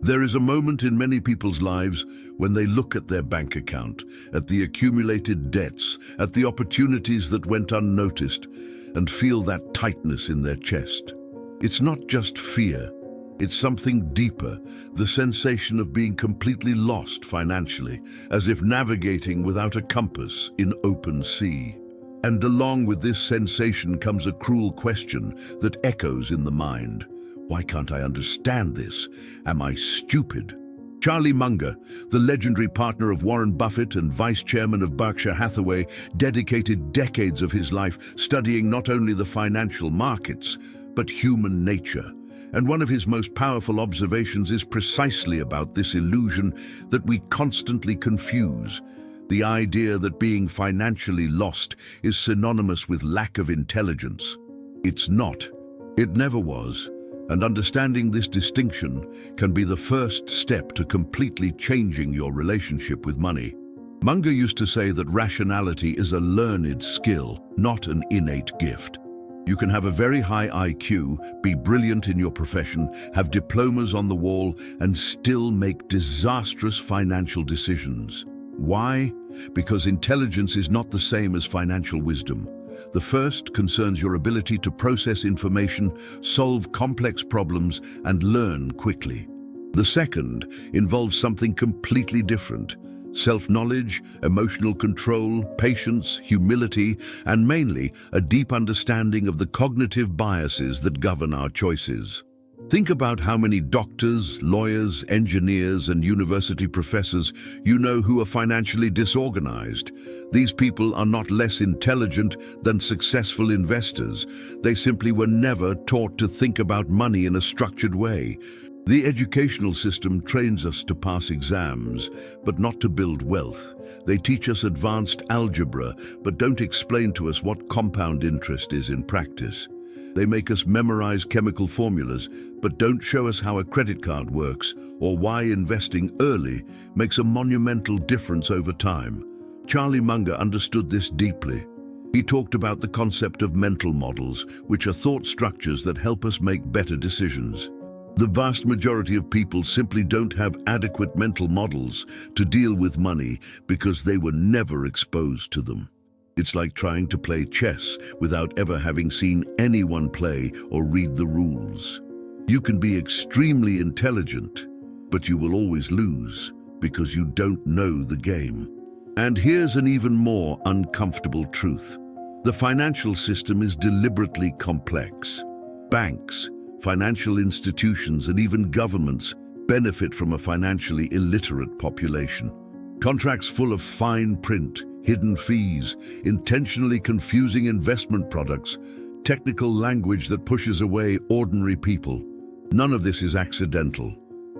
There is a moment in many people's lives when they look at their bank account, at the accumulated debts, at the opportunities that went unnoticed, and feel that tightness in their chest. It's not just fear, it's something deeper, the sensation of being completely lost financially, as if navigating without a compass in open sea. And along with this sensation comes a cruel question that echoes in the mind. Why can't I understand this? Am I stupid? Charlie Munger, the legendary partner of Warren Buffett and vice chairman of Berkshire Hathaway, dedicated decades of his life studying not only the financial markets, but human nature. And one of his most powerful observations is precisely about this illusion that we constantly confuse. The idea that being financially lost is synonymous with lack of intelligence. It's not. It never was. And understanding this distinction can be the first step to completely changing your relationship with money. Munger used to say that rationality is a learned skill, not an innate gift. You can have a very high IQ, be brilliant in your profession, have diplomas on the wall, and still make disastrous financial decisions. Why? Because intelligence is not the same as financial wisdom. The first concerns your ability to process information, solve complex problems, and learn quickly. The second involves something completely different: self-knowledge, emotional control, patience, humility, and mainly a deep understanding of the cognitive biases that govern our choices. Think about how many doctors, lawyers, engineers, and university professors you know who are financially disorganized. These people are not less intelligent than successful investors. They simply were never taught to think about money in a structured way. The educational system trains us to pass exams, but not to build wealth. They teach us advanced algebra, but don't explain to us what compound interest is in practice. They make us memorize chemical formulas, but don't show us how a credit card works or why investing early makes a monumental difference over time. Charlie Munger understood this deeply. He talked about the concept of mental models, which are thought structures that help us make better decisions. The vast majority of people simply don't have adequate mental models to deal with money because they were never exposed to them. It's like trying to play chess without ever having seen anyone play or read the rules. You can be extremely intelligent, but you will always lose because you don't know the game. And here's an even more uncomfortable truth. The financial system is deliberately complex. Banks, financial institutions, and even governments benefit from a financially illiterate population. Contracts full of fine print, hidden fees, intentionally confusing investment products, technical language that pushes away ordinary people. None of this is accidental.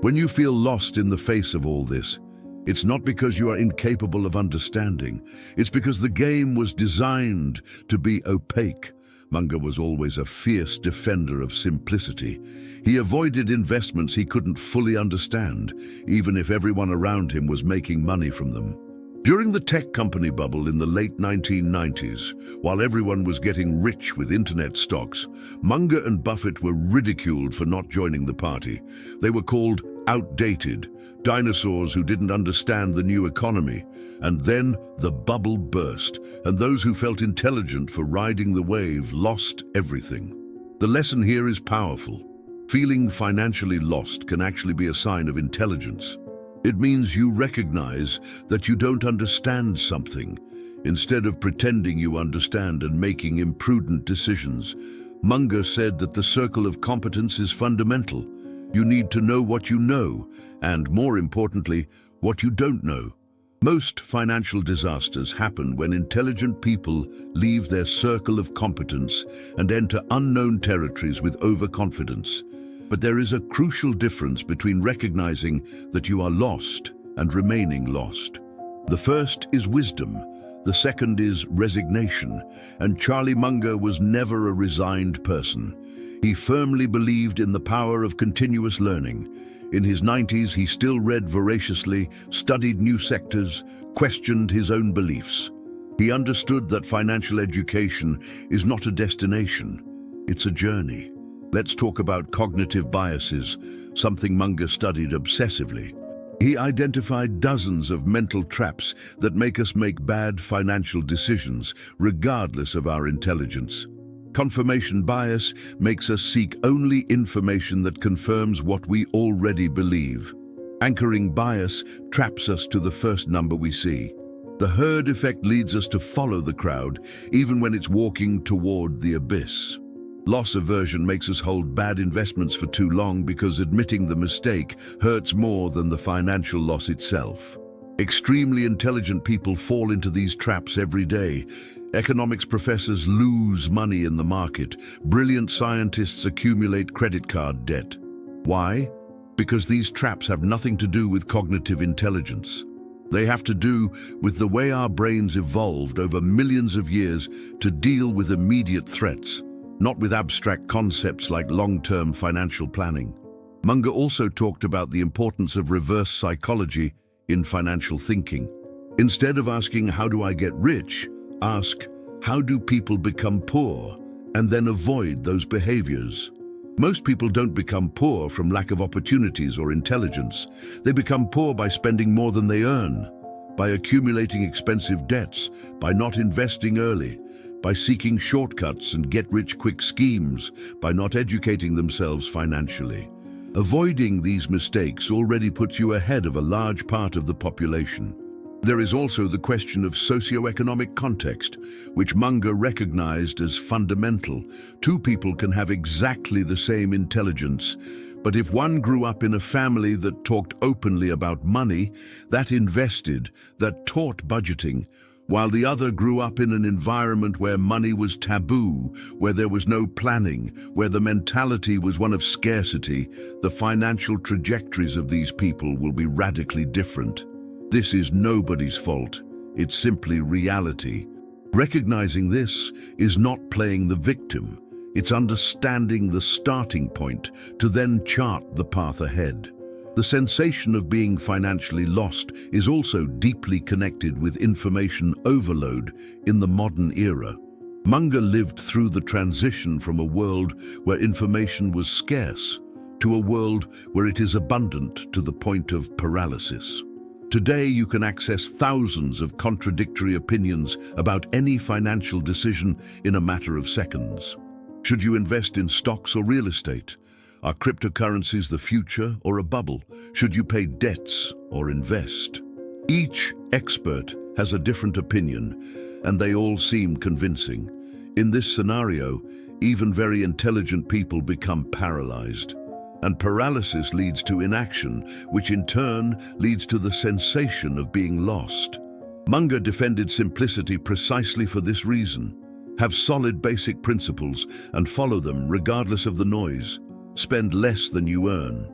When you feel lost in the face of all this, it's not because you are incapable of understanding. It's because the game was designed to be opaque. Munger was always a fierce defender of simplicity. He avoided investments he couldn't fully understand, even if everyone around him was making money from them. During the tech company bubble in the late 1990s, while everyone was getting rich with internet stocks, Munger and Buffett were ridiculed for not joining the party. They were called outdated, dinosaurs who didn't understand the new economy. And then the bubble burst, and those who felt intelligent for riding the wave lost everything. The lesson here is powerful. Feeling financially lost can actually be a sign of intelligence. It means you recognize that you don't understand something, instead of pretending you understand and making imprudent decisions. Munger said that the circle of competence is fundamental. You need to know what you know, and more importantly, what you don't know. Most financial disasters happen when intelligent people leave their circle of competence and enter unknown territories with overconfidence. But there is a crucial difference between recognizing that you are lost and remaining lost. The first is wisdom, the second is resignation, and Charlie Munger was never a resigned person. He firmly believed in the power of continuous learning. In his 90s, he still read voraciously, studied new sectors, questioned his own beliefs. He understood that financial education is not a destination, it's a journey. Let's talk about cognitive biases, something Munger studied obsessively. He identified dozens of mental traps that make us make bad financial decisions, regardless of our intelligence. Confirmation bias makes us seek only information that confirms what we already believe. Anchoring bias traps us to the first number we see. The herd effect leads us to follow the crowd, even when it's walking toward the abyss. Loss aversion makes us hold bad investments for too long because admitting the mistake hurts more than the financial loss itself. Extremely intelligent people fall into these traps every day. Economics professors lose money in the market. Brilliant scientists accumulate credit card debt. Why? Because these traps have nothing to do with cognitive intelligence. They have to do with the way our brains evolved over millions of years to deal with immediate threats, not with abstract concepts like long-term financial planning. Munger also talked about the importance of reverse psychology in financial thinking. Instead of asking, "How do I get rich?" ask, "How do people become poor?" and then avoid those behaviors. Most people don't become poor from lack of opportunities or intelligence. They become poor by spending more than they earn, by accumulating expensive debts, by not investing early, by seeking shortcuts and get-rich-quick schemes, by not educating themselves financially. Avoiding these mistakes already puts you ahead of a large part of the population. There is also the question of socioeconomic context, which Munger recognized as fundamental. Two people can have exactly the same intelligence, but if one grew up in a family that talked openly about money, that invested, that taught budgeting, while the other grew up in an environment where money was taboo, where there was no planning, where the mentality was one of scarcity, the financial trajectories of these people will be radically different. This is nobody's fault. It's simply reality. Recognizing this is not playing the victim. It's understanding the starting point to then chart the path ahead. The sensation of being financially lost is also deeply connected with information overload in the modern era. Munger lived through the transition from a world where information was scarce to a world where it is abundant to the point of paralysis. Today, you can access thousands of contradictory opinions about any financial decision in a matter of seconds. Should you invest in stocks or real estate? Are cryptocurrencies the future or a bubble? Should you pay debts or invest? Each expert has a different opinion, and they all seem convincing. In this scenario, even very intelligent people become paralyzed. And paralysis leads to inaction, which in turn leads to the sensation of being lost. Munger defended simplicity precisely for this reason. Have solid basic principles and follow them regardless of the noise. Spend less than you earn.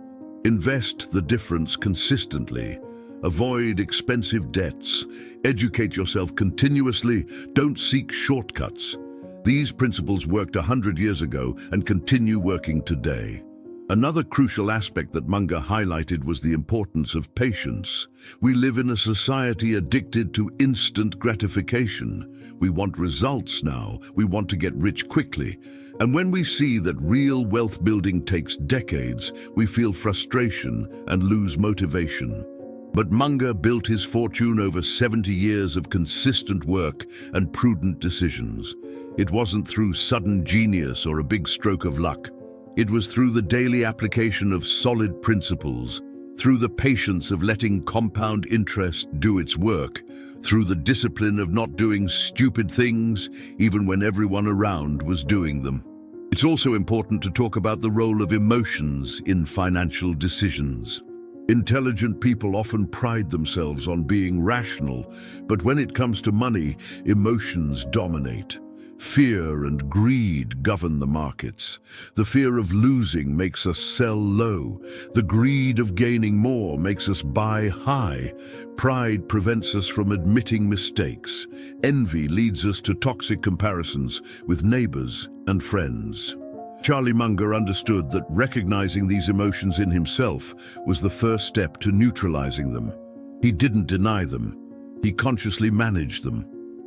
Invest the difference consistently. Avoid expensive debts. Educate yourself continuously. Don't seek shortcuts. These principles worked 100 years ago and continue working today. Another crucial aspect that Munger highlighted was the importance of patience. We live in a society addicted to instant gratification. We want results now. We want to get rich quickly. And when we see that real wealth building takes decades, we feel frustration and lose motivation. But Munger built his fortune over 70 years of consistent work and prudent decisions. It wasn't through sudden genius or a big stroke of luck. It was through the daily application of solid principles, through the patience of letting compound interest do its work, through the discipline of not doing stupid things, even when everyone around was doing them. It's also important to talk about the role of emotions in financial decisions. Intelligent people often pride themselves on being rational, but when it comes to money, emotions dominate. Fear and greed govern the markets. The fear of losing makes us sell low. The greed of gaining more makes us buy high. Pride prevents us from admitting mistakes. Envy leads us to toxic comparisons with neighbors and friends. Charlie Munger understood that recognizing these emotions in himself was the first step to neutralizing them. He didn't deny them. He consciously managed them.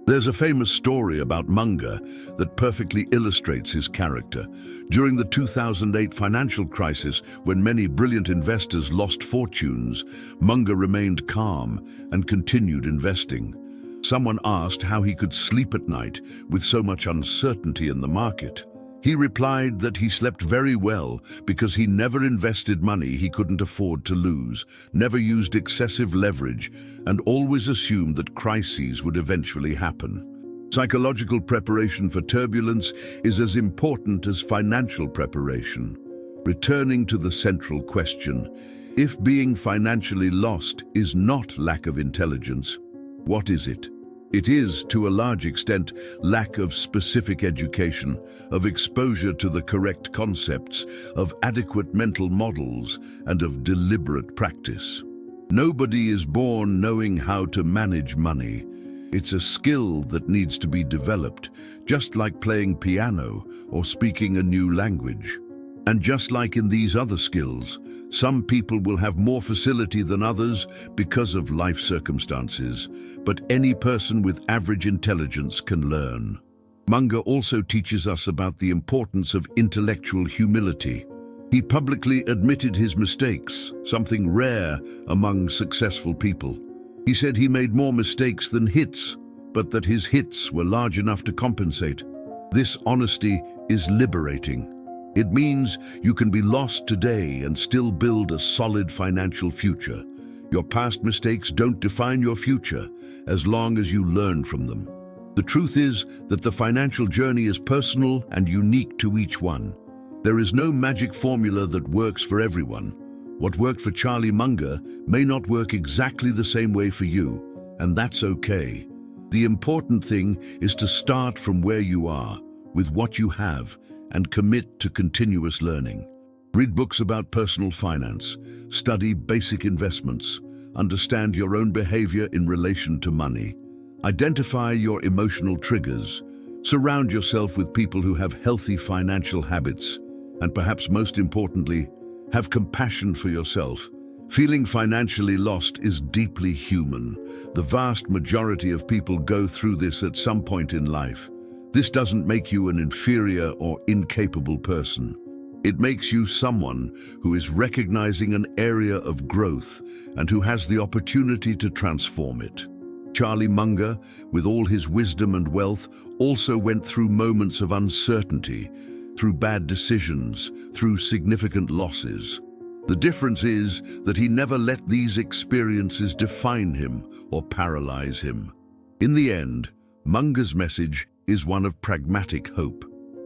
There's a famous story about Munger that perfectly illustrates his character. During the 2008 financial crisis, when many brilliant investors lost fortunes, Munger remained calm and continued investing. Someone asked how he could sleep at night with so much uncertainty in the market. He replied that he slept very well because he never invested money he couldn't afford to lose, never used excessive leverage, and always assumed that crises would eventually happen. Psychological preparation for turbulence is as important as financial preparation. Returning to the central question, if being financially lost is not lack of intelligence, what is it? It is, to a large extent, lack of specific education, of exposure to the correct concepts, of adequate mental models, and of deliberate practice. Nobody is born knowing how to manage money. It's a skill that needs to be developed, just like playing piano or speaking a new language. And just like in these other skills, some people will have more facility than others because of life circumstances, but any person with average intelligence can learn. Munger also teaches us about the importance of intellectual humility. He publicly admitted his mistakes, something rare among successful people. He said he made more mistakes than hits, but that his hits were large enough to compensate. This honesty is liberating. It means you can be lost today and still build a solid financial future. Your past mistakes don't define your future as long as you learn from them. The truth is that the financial journey is personal and unique to each one. There is no magic formula that works for everyone. What worked for Charlie Munger may not work exactly the same way for you, and that's okay. The important thing is to start from where you are, with what you have, and commit to continuous learning. Read books about personal finance, study basic investments, understand your own behavior in relation to money. Identify your emotional triggers, surround yourself with people who have healthy financial habits, and perhaps most importantly, have compassion for yourself. Feeling financially lost is deeply human. The vast majority of people go through this at some point in life. This doesn't make you an inferior or incapable person. It makes you someone who is recognizing an area of growth and who has the opportunity to transform it. Charlie Munger, with all his wisdom and wealth, also went through moments of uncertainty, through bad decisions, through significant losses. The difference is that he never let these experiences define him or paralyze him. In the end, Munger's message is one of pragmatic hope.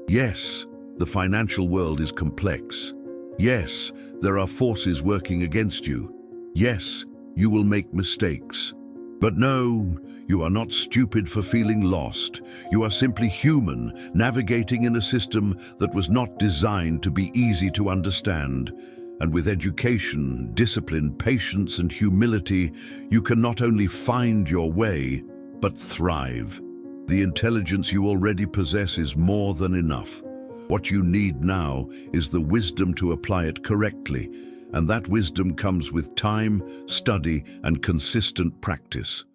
Yes, the financial world is complex. Yes, there are forces working against you. Yes, you will make mistakes. But no, you are not stupid for feeling lost. You are simply human, navigating in a system that was not designed to be easy to understand. And with education, discipline, patience, and humility, you can not only find your way, but thrive. The intelligence you already possess is more than enough. What you need now is the wisdom to apply it correctly, and that wisdom comes with time, study, and consistent practice.